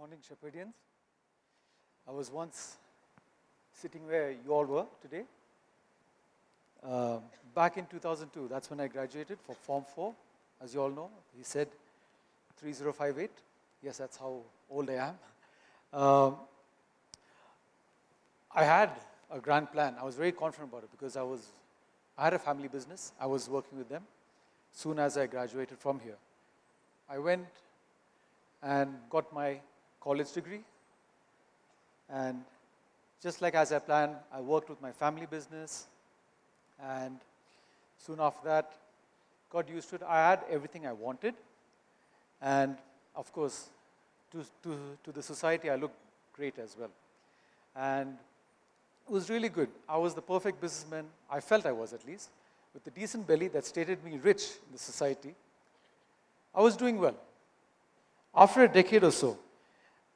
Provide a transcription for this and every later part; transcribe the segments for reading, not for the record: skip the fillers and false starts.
morning, Shepherdians. I was once sitting where you all were today. Back in 2002, that's when I graduated for Form 4. As you all know, he said 3058. Yes, that's how old I am. I had a grand plan. I was very confident about it because I had a family business. I was working with them soon as I graduated from here. I went and got my college degree, and just like as I planned, I worked with my family business, and soon after that, got used to it. I had everything I wanted, and of course, to the society, I looked great as well. And it was really good. I was the perfect businessman. I felt I was, at least, with a decent belly that stated me rich in the society. I was doing well. After a decade or so,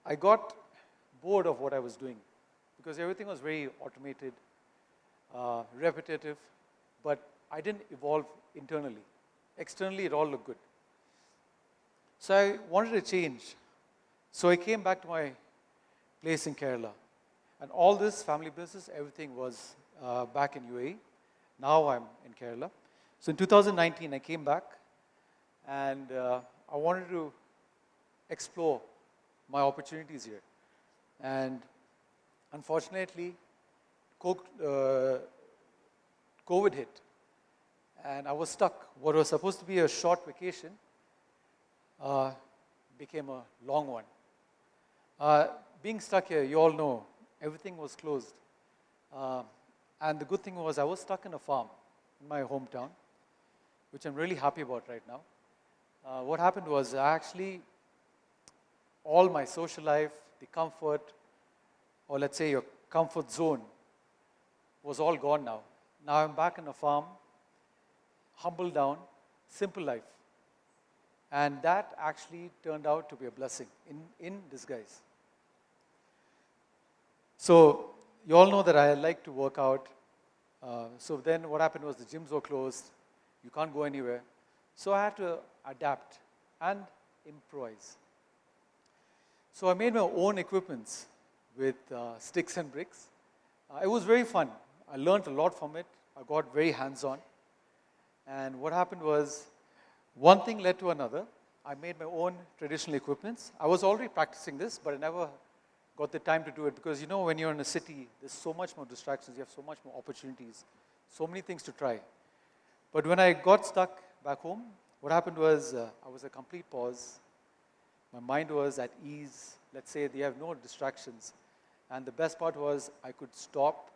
I got bored of what I was doing because everything was very automated, repetitive, but I didn't evolve internally. Externally, it all looked good. So I wanted a change. So I came back to my place in Kerala. And all this family business, everything was back in UAE. Now I'm in Kerala. So in 2019, I came back, and I wanted to explore my opportunities here. And unfortunately, COVID hit, and I was stuck. What was supposed to be a short vacation became a long one. Being stuck here, you all know, everything was closed. And the good thing was I was stuck in a farm in my hometown, which I'm really happy about right now. What happened was all my social life, the comfort, or let's say your comfort zone, was all gone now. Now I'm back in a farm, humble down, simple life. And that actually turned out to be a blessing in disguise. So you all know that I like to work out. So then what happened was the gyms were closed. You can't go anywhere. So I had to adapt and improvise. So I made my own equipments with sticks and bricks. It was very fun. I learned a lot from it. I got very hands-on. And what happened was, one thing led to another. I made my own traditional equipments. I was already practicing this, but I never got the time to do it because, you know, when you're in a city, there's so much more distractions. You have so much more opportunities, so many things to try. But when I got stuck back home, what happened was I was a complete pause. My mind was at ease. Let's say they have no distractions. And the best part was I could stop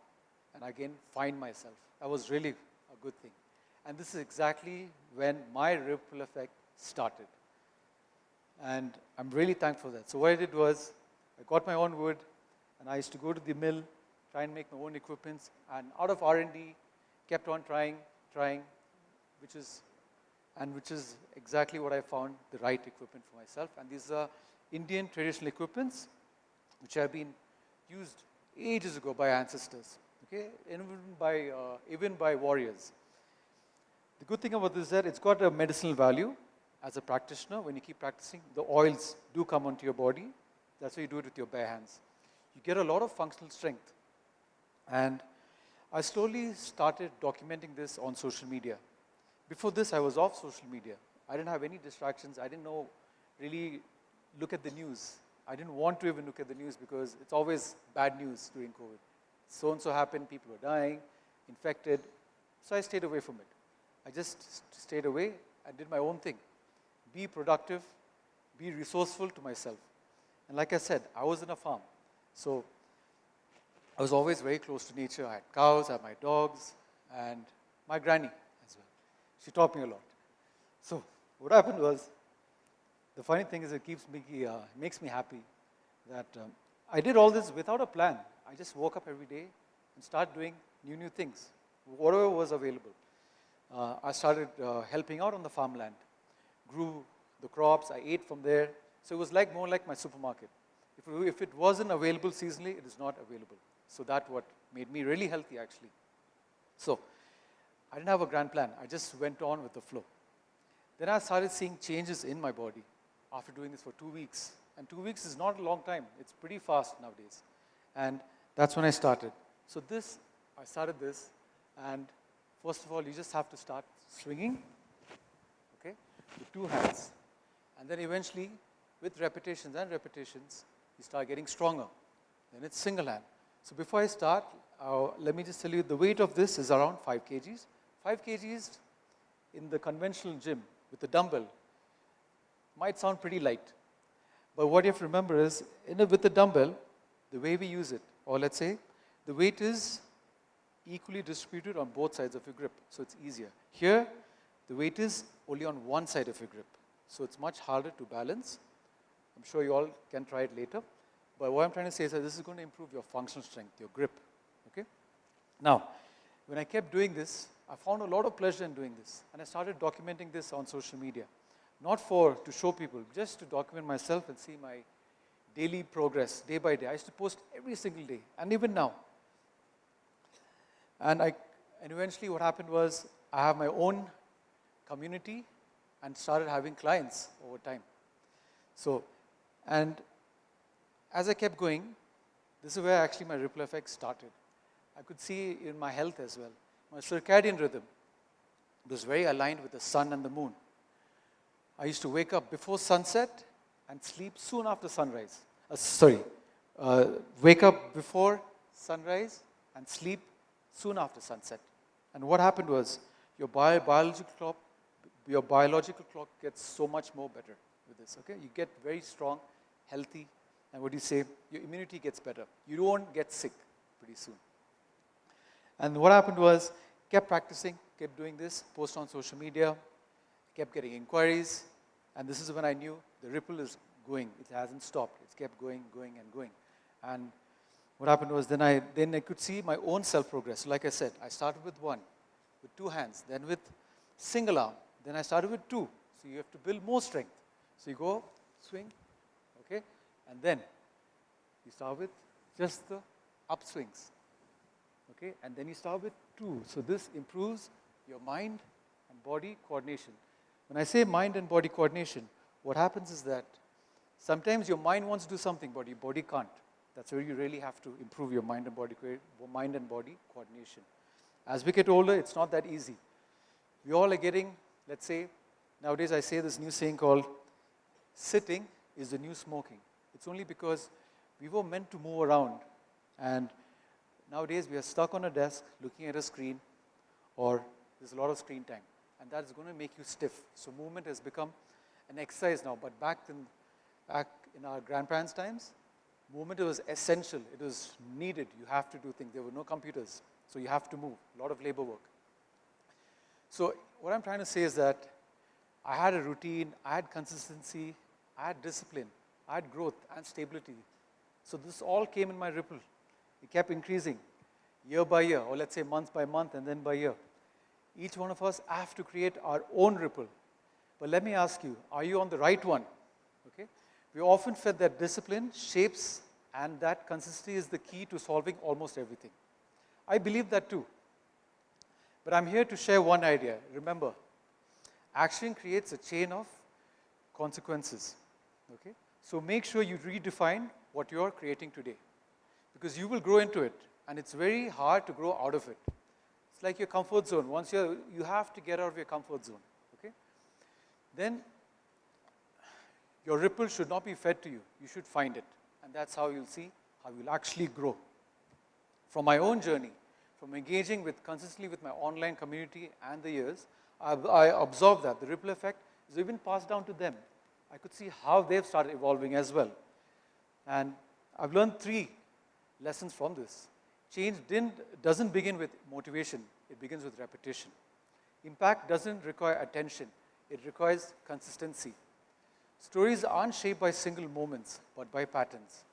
and again find myself. That was really a good thing. And this is exactly when my ripple effect started. And I'm really thankful for that. So what I did was I got my own wood, and I used to go to the mill, try and make my own equipments, and out of R&D, kept on trying, which is exactly what I found the right equipment for myself. And these are Indian traditional equipments, which have been used ages ago by ancestors, okay, even by warriors. The good thing about this is that it's got a medicinal value. As a practitioner, when you keep practicing, the oils do come onto your body. That's why you do it with your bare hands. You get a lot of functional strength. And I slowly started documenting this on social media. Before this, I was off social media. I didn't have any distractions. I didn't really look at the news. I didn't want to even look at the news because it's always bad news during COVID. So-and-so happened, people were dying, infected. So I stayed away from it. I just stayed away and did my own thing. Be productive, be resourceful to myself. And like I said, I was in a farm. So I was always very close to nature. I had cows, I had my dogs, and my granny as well. She taught me a lot. So what happened was, the funny thing is it makes me happy that I did all this without a plan. I just woke up every day and started doing new things, whatever was available. I started helping out on the farmland, grew the crops, I ate from there. So it was more like my supermarket. If it wasn't available seasonally, it is not available. So that's what made me really healthy, actually. So I didn't have a grand plan. I just went on with the flow. Then I started seeing changes in my body after doing this for 2 weeks. And 2 weeks is not a long time. It's pretty fast nowadays. And that's when I started. So I started this, and first of all, you just have to start swinging, okay, with two hands. And then eventually, with repetitions and repetitions, you start getting stronger. Then it's single hand. So before I start, let me just tell you, the weight of this is around 5 kgs. 5 kgs in the conventional gym with the dumbbell might sound pretty light. But what you have to remember is, with the dumbbell, the way we use it, or let's say, the weight is equally distributed on both sides of your grip, so it's easier. Here, the weight is only on one side of your grip, so it's much harder to balance. I'm sure you all can try it later. But what I'm trying to say is that this is going to improve your functional strength, your grip. Okay? Now, when I kept doing this, I found a lot of pleasure in doing this. And I started documenting this on social media. Not to show people, just to document myself and see my daily progress, day by day. I used to post every single day, and even now. And eventually what happened was, I have my own community and started having clients over time. So, and as I kept going, this is where actually my ripple effect started. I could see in my health as well. My circadian rhythm was very aligned with the sun and the moon. I used to wake up before sunset and sleep soon after sunrise. Wake up before sunrise and sleep soon after sunset. And what happened was, your biological clock gets so much more better with this. Okay, you get very strong, healthy, and your immunity gets better. You don't get sick pretty soon. And what happened was, kept practicing, kept doing this, post on social media, kept getting inquiries, and this is when I knew the ripple is going. It hasn't stopped. It's kept going, going, and going. And what happened was, then I could see my own self-progress. Like I said, I started with one, with two hands, then with single arm, then I started with two. So you have to build more strength. So you go, swing, okay, and then you start with just the upswings, okay, and then you start with two. So this improves your mind and body coordination. When I say mind and body coordination, what happens is that sometimes your mind wants to do something, but your body can't. That's where you really have to improve your mind and body coordination. As we get older, it's not that easy. We all are getting, let's say, nowadays I say this new saying called, sitting is the new smoking. It's only because we were meant to move around, and nowadays we are stuck on a desk looking at a screen, or there's a lot of screen time, and that's going to make you stiff. So movement has become an exercise now, but back in our grandparents' times, movement was essential. It was needed. You have to do things. There were no computers, so you have to move. A lot of labor work. So what I'm trying to say is that I had a routine, I had consistency, I had discipline, I had growth and stability. So this all came in my ripple. It kept increasing year by year, or let's say month by month and then by year. Each one of us have to create our own ripple. But let me ask you, are you on the right one? Okay? We often felt that discipline shapes and that consistency is the key to solving almost everything. I believe that too. But I'm here to share one idea. Remember, action creates a chain of consequences. Okay? So make sure you redefine what you're creating today, because you will grow into it, and it's very hard to grow out of it. It's like your comfort zone. Once you have to get out of your comfort zone. Okay? Then your ripple should not be fed to you. You should find it, and that's how you'll see how you'll actually grow. From my own journey, from engaging consistently with my online community and the years, I observed that the ripple effect is even passed down to them. I could see how they've started evolving as well. And I've learned 3 lessons from this. Change doesn't begin with motivation, it begins with repetition. Impact doesn't require attention, it requires consistency. Stories aren't shaped by single moments, but by patterns.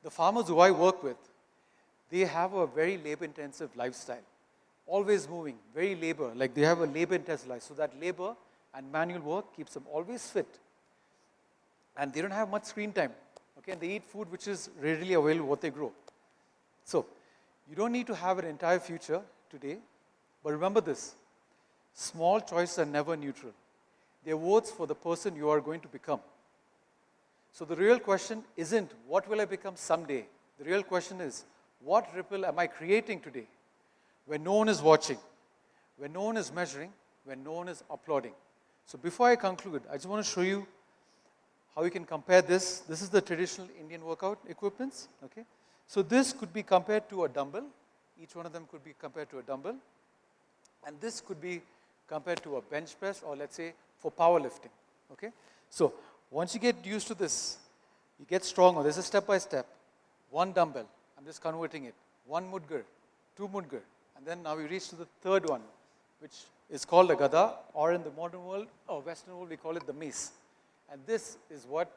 The farmers who I work with, they have a very labor-intensive lifestyle. Always moving, very like they have a labor-intensive life. So that labor and manual work keeps them always fit. And they don't have much screen time. Okay, and they eat food which is readily available, what they grow. So, you don't need to have an entire future today, but remember this, small choices are never neutral. They're votes for the person you are going to become. So the real question isn't what will I become someday? The real question is what ripple am I creating today when no one is watching, when no one is measuring, when no one is applauding? So before I conclude, I just want to show you how you can compare this. This is the traditional Indian workout equipments. Okay? So this could be compared to a dumbbell. Each one of them could be compared to a dumbbell. And this could be compared to a bench press, or let's say for powerlifting. Okay? So once you get used to this, you get stronger. This is step by step. One dumbbell, I'm just converting it. One mudgar, two mudgar. And then now we reach to the third one, which is called a gada, or in the modern world, or Western world, we call it the mace. And this is what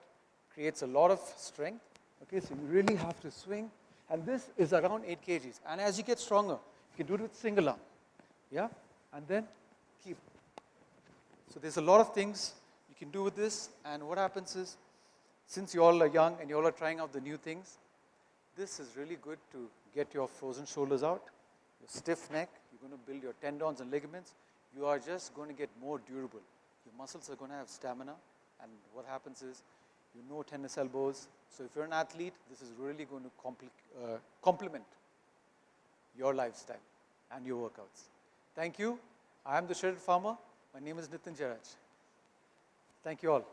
creates a lot of strength. Okay, so you really have to swing. And this is around 8 kgs. And as you get stronger, you can do it with single arm. Yeah? And then keep. So there's a lot of things you can do with this. And what happens is, since you all are young and you all are trying out the new things, this is really good to get your frozen shoulders out, your stiff neck. You're going to build your tendons and ligaments. You are just going to get more durable. Your muscles are going to have stamina. And what happens is, you know tennis elbows. So if you're an athlete, this is really going to complement your lifestyle and your workouts. Thank you. I am the Shredded Farmer. My name is Nithin Jayaraj. Thank you all.